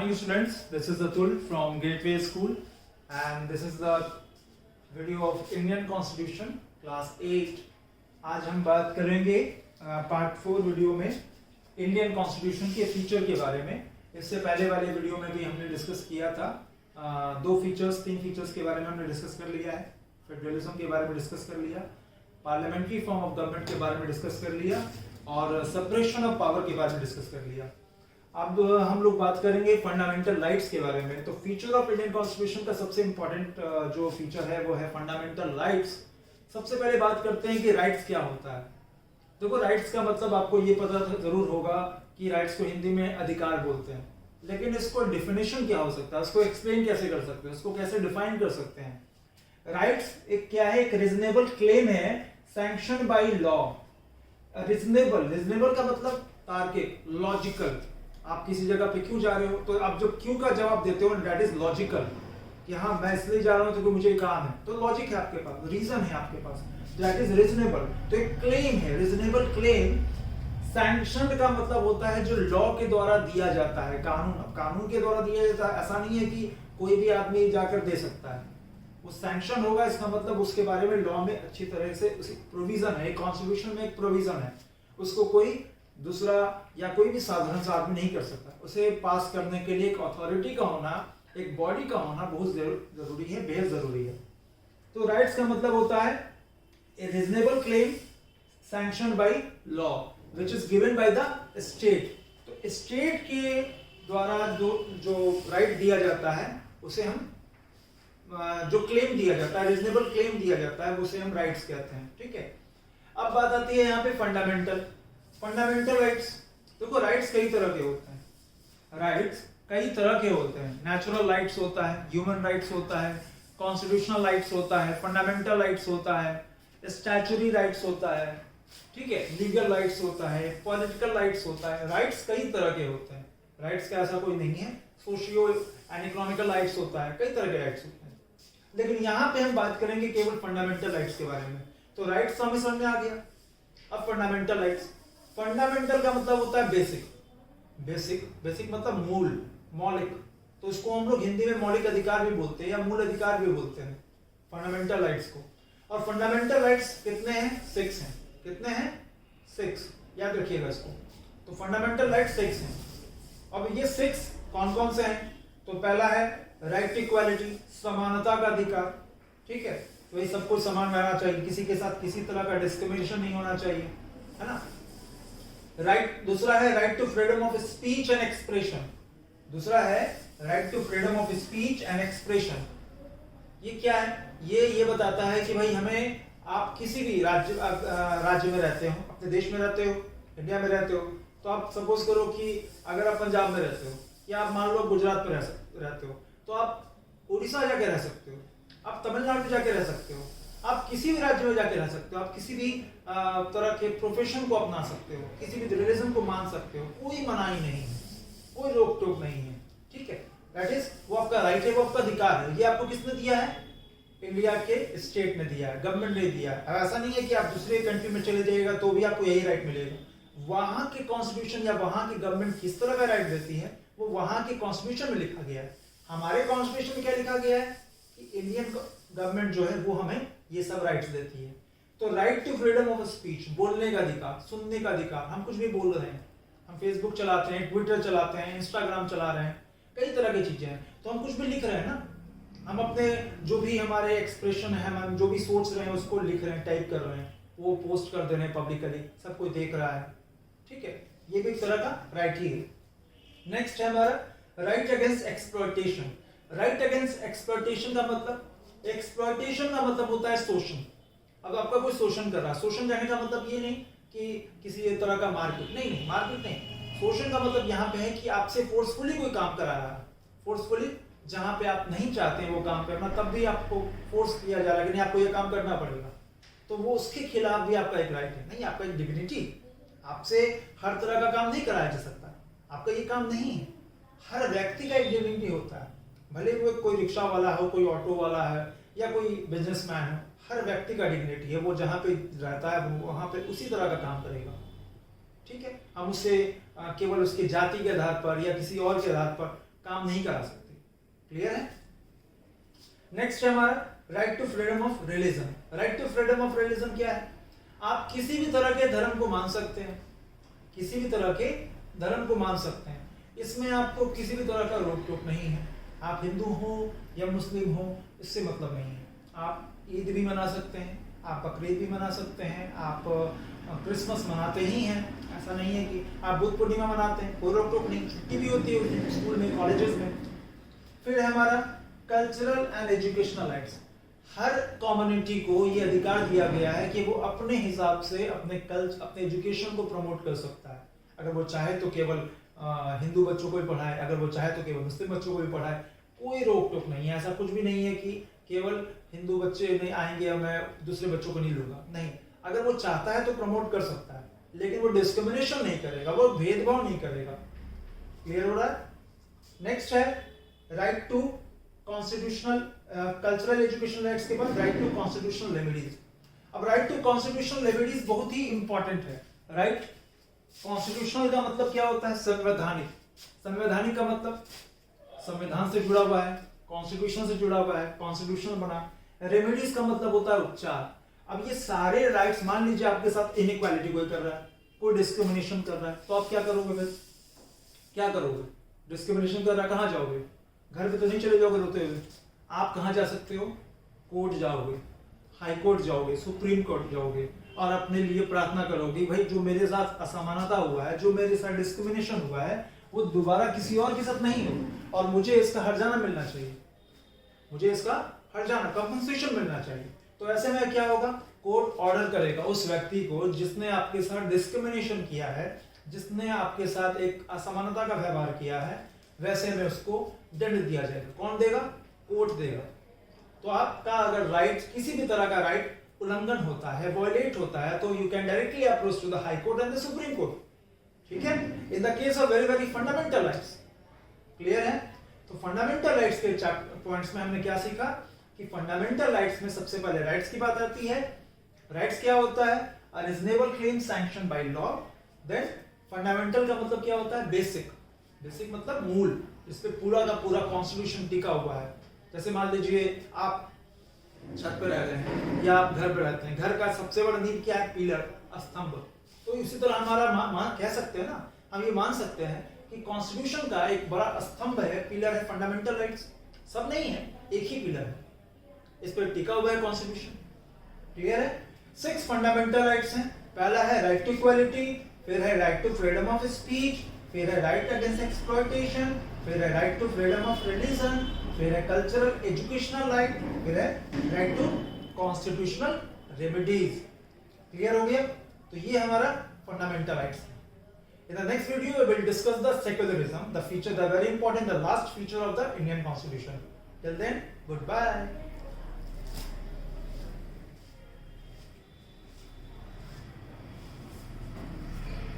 morning students, this is Atul from Gateway School and this is the video of Indian Constitution class 8. आज हम बात करेंगे part 4 video में Indian constitution के feature के बारे में। इससे पहले वाले वीडियो में भी हमने डिस्कस किया था, तीन फीचर्स के बारे में हमने डिस्कस कर लिया है। फेडरलिज्म के बारे में डिस्कस कर लिया, पार्लियामेंट्री फॉर्म ऑफ गवर्नमेंट के बारे में डिस्कस कर लिया और सेपरेशन ऑफ पावर के बारे में डिस्कस कर लिया। अब हम लोग बात करेंगे फंडामेंटल राइट्स के बारे में। तो फीचर ऑफ इंडियन कॉन्स्टिट्यूशन का सबसे इंपॉर्टेंट जो फीचर है वो है फंडामेंटल राइट्स। सबसे पहले बात करते हैं कि राइट्स क्या होता है। देखो, राइट्स का मतलब आपको ये पता जरूर होगा कि राइट्स को हिंदी में अधिकार बोलते हैं, लेकिन इसको डिफिनेशन क्या हो सकता है, इसको एक्सप्लेन कैसे कर सकते हैं, इसको कैसे डिफाइन कर सकते हैं। राइट्स एक क्या है, एक रीजनेबल क्लेम है सैंक्शन बाय लॉ। रीजनेबल का मतलब तार्किक, लॉजिकल। आप किसी जगह पे क्यों जा रहे हो तो आप जो क्यों का जवाब देते हो दैट इज लॉजिकल, कि हाँ मैं इसलिए जा रहा हूं क्योंकि मुझे काम है, तो लॉजिक है आपके पास, रीजन है आपके पास, दैट इज रीजनेबल। तो एक क्लेम है, रीजनेबल क्लेम। सैंक्शन का मतलब होता है जो लॉ के द्वारा दिया जाता है, कानून के द्वारा दिया जाता है। ऐसा नहीं है कि कोई भी आदमी जाकर दे सकता है, वो सैंक्शन होगा। इसका मतलब उसके बारे में लॉ में अच्छी तरह से प्रोविजन है, कॉन्स्टिट्यूशन में एक प्रोविजन है, उसको कोई दूसरा या कोई भी साधारण सा आदमी नहीं कर सकता। उसे पास करने के लिए एक अथॉरिटी का होना, एक बॉडी का होना बहुत जरूरी है, बेहद जरूरी है। तो राइट्स का मतलब होता है ए reasonable claim sanction by law which is given by the state. तो स्टेट के द्वारा जो राइट दिया जाता है उसे हम जो क्लेम दिया जाता है, रीजनेबल क्लेम दिया जाता है, उसे हम राइट्स कहते हैं। ठीक है, अब बात आती है यहाँ पे फंडामेंटल राइट्स। देखो, राइट्स कई तरह के होते हैं, राइट्स कई तरह के होते हैं। नेचुरल राइट्स होता है, ह्यूमन राइट्स होता है, कॉन्स्टिट्यूशनल राइट्स होता है, फंडामेंटल राइट्स होता है, स्टैच्यूटरी राइट्स होता है, ठीक है, लीगल राइट्स होता है, पॉलिटिकल राइट्स होता है। राइट्स कई तरह के होते हैं, राइट्स का ऐसा कोई नहीं है। सोशियो एंड इकोनॉमिकल राइट्स होता है, कई तरह के राइट्स होते हैं, लेकिन यहाँ पे हम बात करेंगे केवल फंडामेंटल राइट्स के बारे में। तो राइट्स हमें समझ में आ गया। अब फंडामेंटल राइट्स, फंडामेंटल का मतलब होता है बेसिक मतलब मूल, मौलिक। तो इसको हम लोग हिंदी में मौलिक अधिकार भी बोलते हैं या मूल अधिकार भी बोलते हैं फंडामेंटल राइट्स को। और फंडामेंटल राइट्स कितने हैं? 6 हैं। कितने हैं? 6, याद रखिएगा इसको। तो फंडामेंटल राइट्स 6 हैं। अब ये 6 कौन कौन से हैं? तो पहला है राइट टू इक्वालिटी, समानता का अधिकार। ठीक है, तो ये सबको समान रहना चाहिए, किसी के साथ किसी तरह का डिस्क्रिमिनेशन नहीं होना चाहिए, है ना। राइट, दूसरा है right to freedom of speech and expression. दूसरा है right to freedom of speech and expression. ये क्या है? ये बताता है कि भाई हमें, आप किसी भी राज्य में रहते हो, अपने देश में रहते हो, इंडिया में रहते हो, तो आप सपोज करो कि अगर आप पंजाब में रहते हो या आप मान लो गुजरात में रहते हो, तो आप उड़ीसा जाके रह सकते हो, आप तमिलनाडु जाके रह सकते हो, आप किसी भी राज्य में जाके रह सकते हो, आप किसी भी तरह के प्रोफेशन को अपना सकते हो, किसी भी रिलीजन को मान सकते हो, कोई मनाही नहीं है, कोई रोक टोक नहीं है। ठीक है, दैट इज, वो आपका राइट है, वो आपका अधिकार है। ये आपको किसने दिया है? इंडिया के स्टेट ने दिया है, गवर्नमेंट ने दिया है। ऐसा नहीं है कि आप दूसरे कंट्री में चले जाइएगा तो भी आपको यही राइट मिलेगा। वहां के कॉन्स्टिट्यूशन या वहां की गवर्नमेंट किस तरह का राइट देती है वो वहां के कॉन्स्टिट्यूशन में लिखा गया है। हमारे कॉन्स्टिट्यूशन में क्या लिखा गया है कि इंडियन गवर्नमेंट जो है वो हमें ये सब राइट्स देती है। तो right to freedom of speech, बोलने का अधिकार, सुनने का अधिकार। हम कुछ भी बोल रहे हैं, हम फेसबुक चलाते हैं, ट्विटर चलाते हैं, इंस्टाग्राम चला रहे हैं, कई तरह की चीजें हैं, तो हम कुछ भी लिख रहे हैं ना। हम अपने जो भी हमारे एक्सप्रेशन है, हम जो भी सोच रहे हैं उसको लिख रहे हैं, टाइप कर रहे हैं, वो पोस्ट कर दे रहे हैं पब्लिकली, सब कोई देख रहा है। ठीक है, ये भी एक तरह का राइट ही है। नेक्स्ट है हमारा right against exploitation. Right against exploitation का मतलब, एक्सप्लॉयटेशन का मतलब होता है शोषण। अब आपका कोई शोषण कर रहा है, शोषण कहने का मतलब ये नहीं कि किसी तरह का मारपीट, नहीं, मारपीट नहीं। शोषण का मतलब यहाँ पे है कि आपसे फोर्सफुली कोई काम करा रहा है, फोर्सफुली, जहां पे आप नहीं चाहते हैं वो काम करना, तब भी आपको फोर्स किया जा रहा है कि नहीं आपको ये काम करना पड़ेगा, तो वो उसके खिलाफ भी आपका एक राइट है। नहीं, आपका एक डिग्निटी, आपसे हर तरह का काम नहीं कराया जा सकता, आपका ये काम नहीं है। हर व्यक्ति का एक डिग्निटी होता है, भले वो कोई रिक्शा वाला हो, कोई ऑटो वाला है या कोई बिजनेसमैन है, हर व्यक्ति का डिग्निटी है। वो जहाँ पे रहता है वो वहां पे उसी तरह का काम करेगा। ठीक है, हम उससे केवल उसके जाति के आधार पर या किसी और के आधार पर काम नहीं करा सकती। क्लियर है? नेक्स्ट है हमारा right to freedom of religion. Right to freedom of religion क्या है? आप किसी भी तरह के धर्म को मान सकते हैं, किसी भी तरह के धर्म को मान सकते हैं, इसमें आपको किसी भी तरह का रोक टोक नहीं है। आप हिंदू हो या मुस्लिम हो, इससे मतलब नहीं है। आप ईद भी मना सकते हैं, आप बकरीद भी मना सकते हैं, आप क्रिसमस मनाते ही हैं, ऐसा नहीं है कि आप बुद्ध पूर्णिमा मनाते हैं, कोई रोक टोक नहीं, छुट्टी भी होती है स्कूल में, कॉलेजेस में। फिर है हमारा cultural and educational rights. Her community को ये अधिकार दिया गया है कि वो अपने हिसाब से अपने एजुकेशन को प्रमोट कर सकता है। अगर वो चाहे तो केवल हिंदू बच्चों को ही पढ़ाए, अगर वो चाहे तो केवल मुस्लिम बच्चों को भी पढ़ाए, कोई रोक टोक नहीं है। ऐसा कुछ भी नहीं है कि केवल हिंदू बच्चे नहीं आएंगे या मैं दूसरे बच्चों को नहीं लूंगा, नहीं। अगर वो चाहता है तो प्रमोट कर सकता है, लेकिन वो डिस्क्रिमिनेशन नहीं करेगा, वो भेदभाव नहीं करेगा। क्लियर हो रहा है? नेक्स्ट है right to constitutional cultural education rights के बाद राइट टू कॉन्स्टिट्यूशनल रेमेडीज। अब राइट टू कॉन्स्टिट्यूशनल रेमेडीज बहुत ही इंपॉर्टेंट है। राइट कॉन्स्टिट्यूशनल का मतलब क्या होता है? संवैधानिक। संवैधानिक का मतलब संविधान से जुड़ा हुआ है, कॉन्स्टिट्यूशन से जुड़ा हुआ है, कॉन्स्टिट्यूशन बना। रेमेडीज का मतलब होता है उपचार। अब ये सारे राइट्स, मान लीजिए आपके साथ इनइक्वालिटी कोई कर रहा है, कोई डिस्क्रिमिनेशन कर रहा है, तो आप क्या करोगे? फिर क्या करोगे? डिस्क्रिमिनेशन कर रहा है, कहाँ जाओगे? घर पे तो नहीं चले जाओगे रोते हुए। आप कहाँ जा सकते हो? कोर्ट जाओगे, हाई कोर्ट जाओगे, सुप्रीम कोर्ट जाओगे और अपने लिए प्रार्थना करोगे, भाई जो मेरे साथ असमानता हुआ है, जो मेरे साथ डिस्क्रिमिनेशन हुआ है, वो दोबारा किसी और के साथ नहीं हो और मुझे इसका हर्जाना मिलना चाहिए, मुझे इसका हर्जाना कंपनसेशन मिलना चाहिए। तो ऐसे में क्या होगा? कोर्ट ऑर्डर करेगा उस व्यक्ति को जिसने आपके साथ डिस्क्रिमिनेशन किया है, जिसने आपके साथ एक असमानता का व्यवहार किया है, वैसे में उसको दंड दिया जाएगा। कौन देगा? कोर्ट देगा। तो आपका अगर राइट, किसी भी तरह का राइट उल्लंघन होता है, वॉयलेट होता है, तो you can directly approach to the high court and the supreme court. ठीक है? In the case of very very fundamental rights. Clear है? तो फंडामेंटल राइट्स के पॉइंट्स में हमने क्या सीखा कि फंडामेंटल राइट्स में सबसे पहले राइट्स की बात आती है। राइट्स क्या होता है? A reasonable claim sanction by law. Then fundamental का मतलब क्या होता है? बेसिक। बेसिक मतलब मूल, इस पे पूरा का पूरा कॉन्स्टिट्यूशन टिका हुआ है। जैसे मान लीजिए आप छत पे रह रहे हैं या आप घर पे रहते हैं, घर का सबसे बड़ा नींव क्या है? पिलर, स्तंभ। तो इसी तरह हमारा कह सकते हैं ना, हम ये मान सकते हैं कि कॉन्स्टिट्यूशन का एक बड़ा स्तंभ है, पिलर है फंडामेंटल राइट्स। सब नहीं है, एक ही पिलर है, इस पर टिका हुआ है कॉन्स्टिट्यूशन। क्लियर है? 6 फंडामेंटल राइट्स हैं। पहला है राइट टू इक्वालिटी, फिर है right to freedom of speech, फिर है राइट अगेंस्ट एक्सप्लॉयटेशन, फिर है right to freedom of religion, फिर है कल्चरल एजुकेशनल राइट, फिर है right to constitutional remedies. Clear हो गया? तो ये हमारा फंडामेंटल राइट्स है। In the next video, we will discuss the secularism, the feature, the very important, the last feature of the Indian Constitution. Till then, goodbye.